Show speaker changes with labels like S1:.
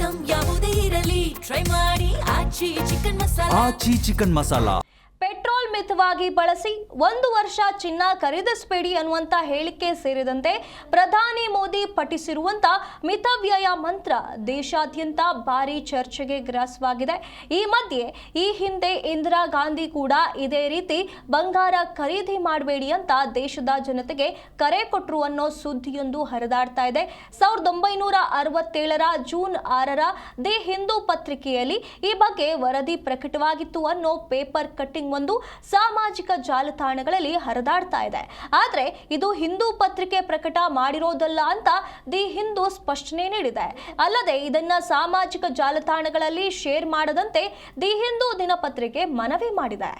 S1: Item ಯಾವುದೇ ಇರಲಿ try ಮಾಡಿ ಆಚಿ ಚಿಕನ್ ಮಸಾಲಾ.
S2: ಆಚಿ ಚಿಕನ್ ಮಸಾಲಾ.
S3: ಪೆಟ್ರೋಲ್ ಮಿತವಾಗಿ ಬಳಸಿ 1 ವರ್ಷ ಚಿನ್ನ ಖರೀದಿಸಬೇಡಿ ಅನ್ನುವಂತ ಹೇಳಿಕೆ ಸೇರಿದಂತೆ ಪ್ರಧಾನಿ ಮೋದಿ ಪಠಿಸಿರುವಂತ ಮಿತವ್ಯಯ ಮಂತ್ರ ದೇಶಾದ್ಯಂತ ಭಾರಿ ಚರ್ಚೆಗೆ ಗ್ರಾಸವಾಗಿದೆ. ಈ ಮಧ್ಯೆ ಈ ಹಿಂದೆ ಇಂದಿರಾ ಗಾಂಧಿ ಕೂಡ ಇದೇ ರೀತಿ ಬಂಗಾರ ಖರೀದಿ ಮಾಡಬೇಡಿ ಅಂತ ದೇಶದ ಜನತೆಗೆ ಕರೆ ಕೊಟ್ಟರು ಅನ್ನೋ ಸುದ್ದಿಯೊಂದು ಹರಿದಾಡ್ತಾ ಇದೆ. 1967ರ ಜೂನ್ 6ರ ದಿ ಹಿಂದೂ ಪತ್ರಿಕೆಯಲ್ಲಿ ಈ ಬಗ್ಗೆ ವರದಿ ಪ್ರಕಟವಾಗಿತ್ತು ಅನ್ನೋ ಪೇಪರ್ ಕಟ್ಟಿಂಗ್ ಒಂದು ಸಾಮಾಜಿಕ ಜಾಲತಾಣಗಳಲ್ಲಿ ಹರಿದಾಡ್ತಾ ಇದೆ. ಆದ್ರೆ ಇದು ಹಿಂದೂ ಪತ್ರಿಕೆ ಪ್ರಕಟ ಮಾಡಿರೋದಲ್ಲ ಅಂತ ದಿ ಹಿಂದೂ ಸ್ಪಷ್ಟನೆ ನೀಡಿದೆ. ಅಲ್ಲದೆ ಇದನ್ನ ಸಾಮಾಜಿಕ ಜಾಲತಾಣಗಳಲ್ಲಿ ಶೇರ್ ಮಾಡದಂತೆ ದಿ ಹಿಂದೂ ದಿನಪತ್ರಿಕೆ ಮನವಿ ಮಾಡಿದೆ.